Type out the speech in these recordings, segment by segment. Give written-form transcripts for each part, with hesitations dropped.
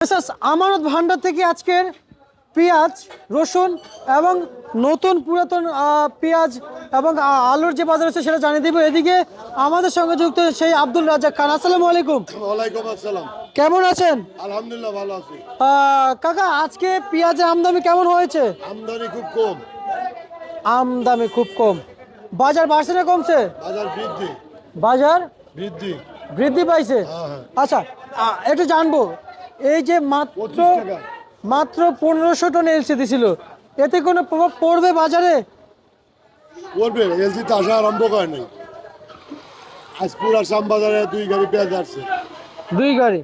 আমানত ভান্ডার থেকে আজকের পেঁয়াজ, রসুন এবং নতুন পুরাতন পেঁয়াজ এবং আলুর যে বাজার আছে সেটা জানিয়ে দিব। এদিকে আমাদের সঙ্গে যুক্ত সেই আব্দুল রাজ্জাক খান। আসসালামু আলাইকুম। ওয়ালাইকুম আসসালাম। কেমন আছেন? আলহামদুলিল্লাহ ভালো আছি। কাকা, আজকে পেঁয়াজের আমদানি কেমন হয়েছে? আমদানি খুব কম। আমদানি খুব কম। বাজার বাড়ছে না কমছে? বাজার বৃদ্ধি। বাজার বৃদ্ধি বৃদ্ধি পাইছে। হ্যাঁ। আচ্ছা, একটু জানবো, এই যে মাত্র 25 টাকা। মাত্র 1500 টন এলসি দিছিল, এতে কোনো প্রভাব পড়বে বাজারে? করবে এলসি তো আসা আরম্ভ করে নাই। আজ পুরা শ্যামবাজারে 2 গাড়ি পেঁয়াজ আসছে। 2 গাড়ি।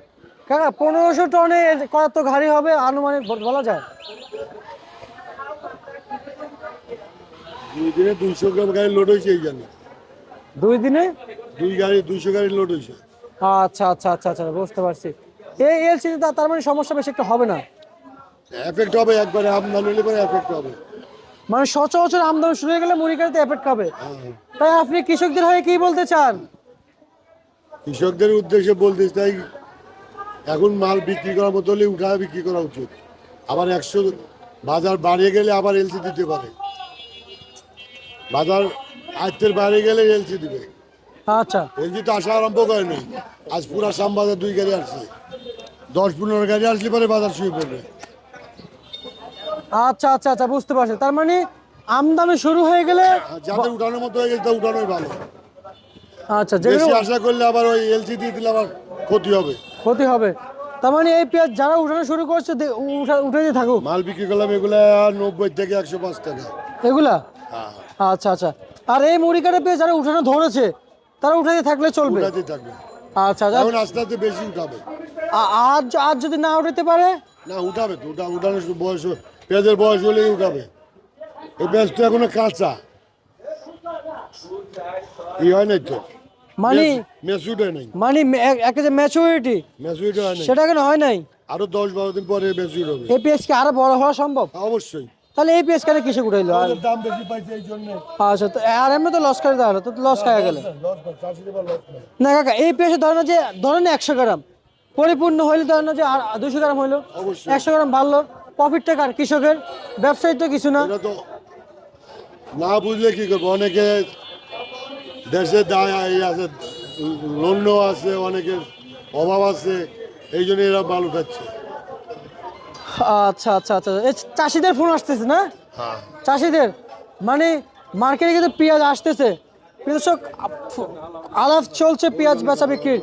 কাকা, 1500 টনে কত গাড়ি হবে আনুমানিক বলা যায়? 2 দিনে 200 গ্রাম গাড়ি লোড হয়েছে এই জন্য। 2 দিনে 2 গাড়ি 200 গাড়ি লোড হয়েছে। আচ্ছা আচ্ছা আচ্ছা আচ্ছা, বুঝতে পারছি। এই এলসিতে তার মানে সমস্যা বেশি একটা হবে না? এফেক্ট হবে একবারে, আমদানি হলে পরে এফেক্ট হবে। মানে সচরাচর আমদানি শুরু হয়ে গেলে মুড়িকারিতে এফেক্ট খাবে। তাই আপনি কৃষকদের হয়ে কি বলতে চান? কৃষকদের উদ্দেশ্যে বলতে চাই, এখন মাল বিক্রি করার মতো হলে উঠায় বিক্রি করা উচিত। আবার 100 বাজার বাড়িয়ে গেলে আবার এলসি দিতে পারে। বাজার আয়ত্তের বাইরে গেলে এলসি দিবে। আচ্ছা, এলসি তো আসা আরম্ভ করেনি। আজ পুরা শ্যামবাজার 2 গাড়ি আসছে। 10-15 গাড়ি আসলে পরে বাজার শুয়ে পড়বে। আচ্ছা আচ্ছা আচ্ছা, বুঝতে পারছি। তার মানে আমদানি শুরু হয়ে গেলে আর যাদের উঠানোর মতো হয়ে গেছে তা উঠানোই ভালো। আচ্ছা, বেশি যেগুলো আশা করলে আবার ওই এলসি দিয়ে দিলে আবার ক্ষতি হবে। ক্ষতি হবে। তার মানে এই পেঁয়াজ যারা উঠানো শুরু করছে উঠে দিয়ে থাকুক। মাল বিক্রি করলাম এগুলা 90 থেকে 105 টাকা। এগুলা হ্যাঁ, আচ্ছা আচ্ছা। আর এই মুড়ি কাটা পেঁয়াজ যারা উঠানো ধরেছে তারা উঠাতে থাকলে চলবে? উঠাতে থাকবে। আচ্ছা আচ্ছা। এখন আস্তে আস্তে বেশি উঠাবে। আজ আজ যদি না উঠাতে পারে? না, উঠাবে তো। উঠানোর বয়স, পেঁয়াজের বয়স হলেই উঠাবে। এই পেঁয়াজ তো এখনো কাঁচা, ই হয় নাই তো, মানে মেচুড হয় নাই। মানে একটা যে ম্যাচুরিটি মেচুড হয় নাই। সেটা কেন হয় নাই? আরো 10-12 দিন পরে মেচুড হবে। এই পেঁয়াজ কি আরো বড় হওয়া সম্ভব? অবশ্যই। তাহলে এই পেঁয়াজ কেন কৃষক উঠাইলো? ওদের দাম বেশি পাইছে এই জন্য। আচ্ছা, তো আর এমনি তো লস করে দেওয়া হলো, তো লস খাওয়া গেল না কাকা। এই পেঁয়াজের ধরেন যে 100 গ্রাম পরিপূর্ণ হইলে ধরেন যে আর 200 গ্রাম হইলো, অবশ্যই। 100 গ্রাম বাড়লো, প্রফিটটা কার? কৃষকের। ব্যবসায়ী তো কিছু না। এটা তো না বুঝলে কি করবো। অনেকে দেশে দায় আছে, লোন আছে, অনেকের অভাব আছে, এই জন্য এরা মাল উঠাচ্ছে। আচ্ছা আচ্ছা আচ্ছা, এই চাষিদের ফোন আসতেছে না? হ্যাঁ, চাষিদের মানে মার্কেটে কিন্তু পেঁয়াজ আসতেছে। কৃষক আলাপ চলছে পেঁয়াজ বেচা বিক্রির,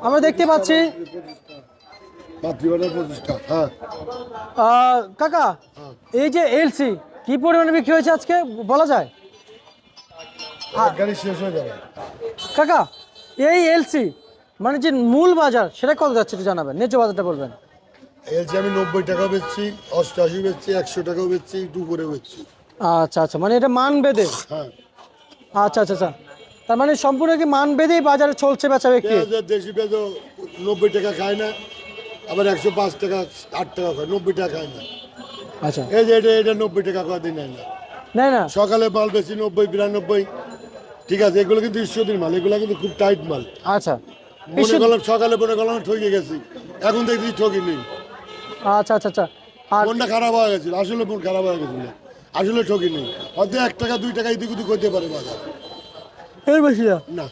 আমরা দেখতে পাচ্ছি। মাতৃভাষা প্রতিষ্ঠা। হ্যাঁ কাকা, এই যে এলসি কি পরিমাণে বিক্রি হয়েছে আজকে বলা যায়? এক গাড়ি শেষ হয়ে যাবে। কাকা, এই এলসি মানে যে মূল বাজার সেটা কত যাচ্ছে একটু জানাবেন, ন্যায্য বাজারটা বলবেন। এলসি আমি 90 টাকা বেচছি, 88 বেচছি, 100 টাকাও বেচছি, একটু করে বেচছি। আচ্ছা আচ্ছা, মানে এটা মান বেঁধে? হ্যাঁ। আচ্ছা আচ্ছা আচ্ছা, তার মানে সম্পূর্ণ কি মান বেঁধেই বাজারে চলছে বেচা বিক্রি? পেঁয়াজের দেশি পেঁয়াজও 90 টাকা খায় না, আবার 105 টাকা 8 টাকা খায়, 90 টাকা খায় না। আচ্ছা, এই যে এটা 90 টাকা কদিন নেয় না। নেই না? সকালে মাল বেশি 90-92, ঠিক আছে। এগুলো কিন্তু ঈশ্বরদীর মাল, এগুলো কিন্তু খুব টাইট মাল। আচ্ছা মনে করলাম সকালে মনে করলাম ঠকে গেছি, এখন দেখছি ঠকি নেই। আচ্ছা আচ্ছা আচ্ছা। আর মনটা খারাপ হয়ে গেছিল, আসলে মন খারাপ হয়ে গেছিল, আসলে ঠকি নেই। হয়তো 1 টাকা 2 টাকা এদিক ওদিক হতে পারে বাজার, এর বেশি না? না।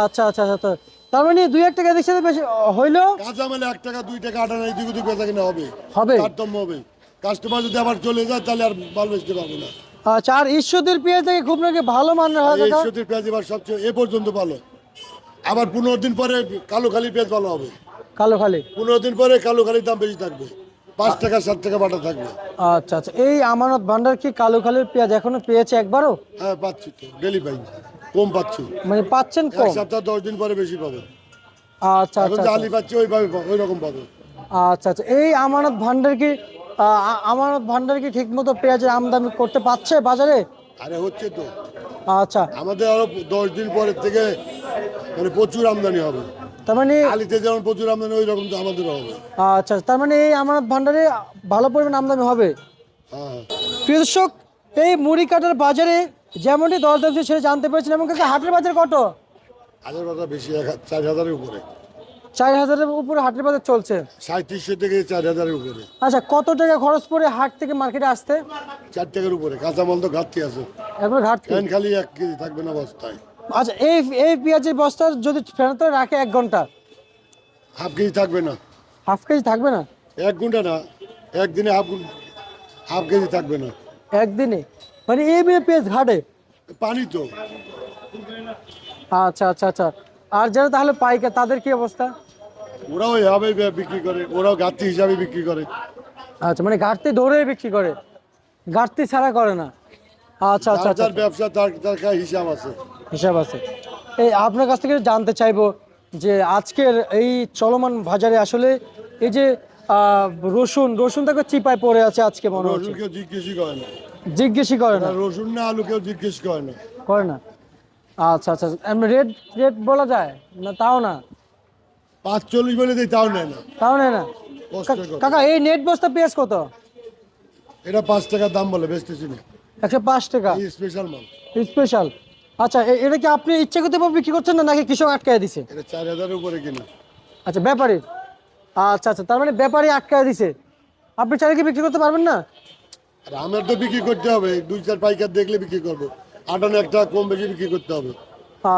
আচ্ছা আচ্ছা আচ্ছা, তো তার মানে 2-1 টাকা দেখছে বেশি হইলো। কাঁচা মানে 1 টাকা 2 টাকা আটা এদিক ওদিক বেচা কিনা হবে, হবে। তারতম্য হবে। কাস্টমার যদি আবার চলে যায় তাহলে আর মাল বেচতে পারবে না। আচ্ছা, আর ঈশ্বরদীর পেঁয়াজ থেকে খুব নাকি ভালো মানের হয় এই কাকা? সত্যি পেঁয়াজ এবার সবচেয়ে এ পর্যন্ত ভালো। আবার 15 দিন পরে কালো খালি পেঁয়াজ ভালো হবে। কালো খালি? 15 দিন পরে কালো খালির দাম বেশি থাকবে, 5 টাকা 7 টাকা বাটা থাকবে। আচ্ছা আচ্ছা, এই আমানত ভান্ডার কি কালো খালির পেঁয়াজ এখনো পেয়েছে একবারও? হ্যাঁ পাচ্ছি তো, ডেলি পাই, কম পাচ্ছি। মানে পাচ্ছেন 1 কম? সপ্তাহ 10 দিন পরে বেশি পাবে। আচ্ছা এখন আচ্ছা যে আচ্ছা আলি পাচ্ছি ওইভাবে ওই রকম পাবে। আচ্ছা আচ্ছা। এই আমানত ভান্ডার কি আমানত ভান্ডার কি ঠিক মতো পেঁয়াজের আমদানি করতে পারছে বাজারে? আরে হচ্ছে তো। আচ্ছা, আমাদের আরো 10 দিন পরের থেকে মানে প্রচুর আমদানি হবে। তার মানে আলিতে যেমন প্রচুর আমদানি ওই রকম তো আমাদেরও হবে। আচ্ছা, তার মানে এই আমানত ভান্ডারে ভালো পরিমাণ আমদানি হবে। হ্যাঁ, প্রিয় দর্শক, এই মুড়ি কাটার বাজারে যেমনটি দরদাম সেটা জানতে পেরেছেন। এবং কাকা, হাটের বাজার কত? হাজার কথা বেশি, 4,000-এর উপরে। 4,000-এর উপরে হাটের বাজার চলছে। 3,500 থেকে 4,000-এর উপরে। আচ্ছা, কত টাকা খরচ পড়ে হাট থেকে মার্কেটে আসতে? 4 টাকার উপরে কাঁচামাল তো ঘাটতি আছে। একবার ঘাটতি। ফ্যান খালি 1 কেজি থাকবে না বস্তায়। আচ্ছা, এই এই পেঁয়াজের বস্তা যদি ফেরত রাখে 1 ঘন্টা, হাফ কেজি থাকবে না। হাফ কেজি থাকবে না? 1 ঘন্টা না, একদিনে হাফ কেজি থাকবে না। একদিনে? মানে এই পেঁয়াজ ঘাটে? পানি তো। আচ্ছা আচ্ছা আচ্ছা। আর যারা তাহলে পাইকার, তাদের কি অবস্থা? ওরাও এভাবেই বিক্রি করে, ওরাও ঘাটতি হিসাবে বিক্রি করে। আচ্ছা, মানে ঘাটতি ধরে বিক্রি করে, ঘাটতি ছাড়া করে না। আচ্ছা আচ্ছা যার আচ্ছা, যার ব্যবসা তার তার হিসাব আছে। হিসাব আছে। এই আপনার কাছ থেকে জানতে চাইবো যে আজকের এই চলমান বাজারে আসলে এই যে রসুন তাকে চিপায় পড়ে আছে আজকে মনে হচ্ছে। রসুন কেউ জিজ্ঞেসই করে না। জিজ্ঞেসই করে না? রসুন না আলু কেউ জিজ্ঞেস করে না। করে না। আচ্ছা আচ্ছা, এমনি রেট রেট বলা যায় না? তাও না? 45 বলে দেয়, তাও নেয় না। তাও নেয় না? কষ্ট করে। কাকা, এই নেট বস্তা পেঁয়াজ কত? এটা 5 টাকার দাম বলে বেচতেছি না। 105 টাকা এই স্পেশাল মাল। স্পেশাল। আচ্ছা, এটা কি আপনি ইচ্ছাকৃতভাবে বিক্রি করছেন না নাকি কৃষক আটকায় দিছে? এটা 4,000-এর উপরে কিনা। আচ্ছা, ব্যাপারী। আচ্ছা আচ্ছা, তার মানে ব্যাপারী আটকায় দিছে, আপনি চাইলে কি বিক্রি করতে পারবেন না? আর আমার তো বিক্রি করতে হবে, 2-4 পাইকার দেখলে বিক্রি করবো। আটানো একটা কম বেশি বিক্রি করতে হবে।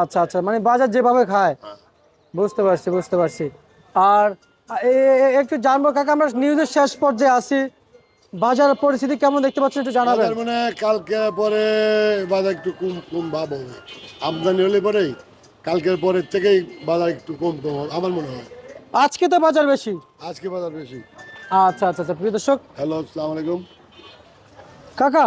আচ্ছা আচ্ছা, মানে বাজার যেভাবে খায়। বুঝতে পারছি বুঝতে পারছি। আর একটু জানবো কাকা, আমরা নিউজের শেষ পর্যায়ে আছি, বাজার পরিস্থিতি কেমন দেখতে পাচ্ছেন একটু জানাবেন? বাজার মানে কালকে পরে বাজার একটু কম কম ভাব হবে। আমদানি হলে পরেই কালকের পরের থেকেই বাজার একটু কম কম হবে আমার মনে হয়। আজকে তো বাজার বেশি। আজকে বাজার বেশি। আচ্ছা আচ্ছা আচ্ছা, প্রিয় দর্শক। হ্যালো, আসসালামু আলাইকুম। কাকা,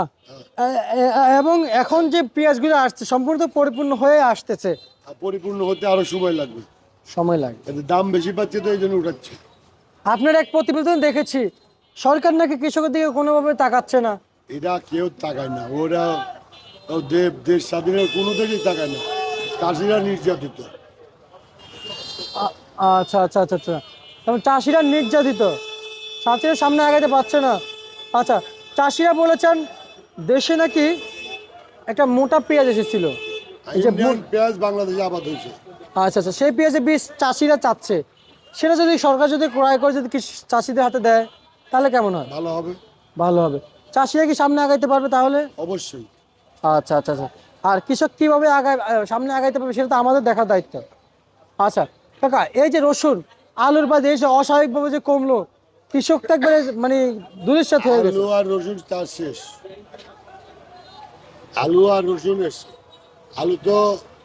এবং এখন যে পেঁয়াজগুলো আসছে সম্পূর্ণ তো পরিপূর্ণ হয়ে আসতেছে, আর পরিপূর্ণ হতে আরো সময় লাগবে। সময় লাগে। এতে দাম বেশি পাচ্ছে তো এই জন্য উঠাচ্ছে। আপনার এক প্রতিবেদন দেখেছি, সরকার নাকি কৃষকের দিকে কোনোভাবে তাকাচ্ছে না। এটা কেউ তাকায় না। ওরা দেশ স্বাধীনের কোনো দিকেই তাকায় না। চাষিরা নির্যাতিত। আচ্ছা আচ্ছা আচ্ছা আচ্ছা, তবে চাষিরা নির্যাতিত, চাষিরা সামনে আগাইতে পারছে না। আচ্ছা, চাষিরা বলেছেন দেশে নাকি একটা মোটা পেঁয়াজ এসেছিল, এই যে ইন্ডিয়ান পেঁয়াজ বাংলাদেশে আবাদ হয়েছে। আচ্ছা আচ্ছা, সেই পেঁয়াজের বীজ চাষিরা চাচ্ছে, সেটা যদি সরকার যদি ক্রয় করে যদি চাষিদের হাতে দেয় তাহলে কেমন হয়? ভালো হবে। ভালো হবে। চাষিরা কি সামনে আগাইতে পারবে তাহলে? অবশ্যই। আচ্ছা আচ্ছা আচ্ছা। আর কৃষক কিভাবে আগায় সামনে আগাইতে পারবে সেটা তো আমাদের দেখার দায়িত্ব। আচ্ছা কাকা, এই যে রসুন আলুর বাদে এসে অস্বাভাবিকভাবে যে কমলো, কৃষক তো একবারে মানে দূরের সাথে হয়ে গেছে। আলু আর রসুন তার শেষ। আলু আর রসুন এসে আলু তো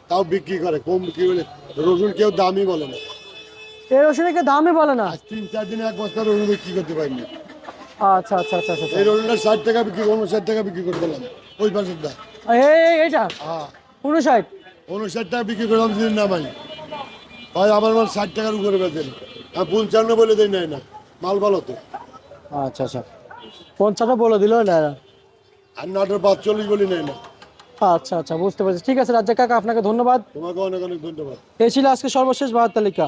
তাও বিক্রি করে কম বিক্রি করে। রসুন কেউ দামই বলে না। এই রসুনের কি দামই বলে না? আজ 3-4 দিনে 1 বস্তা রসুন বিক্রি করতে পারিনি। আচ্ছা আচ্ছা আচ্ছা আচ্ছা। এই রসুনটা 60 টাকা বিক্রি, 59 টাকা বিক্রি করে দিলাম। ওই পাশের দা এইটা হ্যাঁ 59। 59 টাকা বিক্রি করলাম যদি নামাই হয় আমার মাল 60 টাকার উপরে বেচেন। আমি 55 বলে দেয় নাই না, মাল ভালো তো। আচ্ছা আচ্ছা, 50 বলে দিল না? আর নাটোর 45 বলি নেয় না। আচ্ছা আচ্ছা, বুঝতে পারছি। ঠিক আছে রাজ্জাক কাকা, আপনাকে ধন্যবাদ। তোমাকে অনেক অনেক ধন্যবাদ। এই ছিল আজকে সর্বশেষ বাজার তালিকা।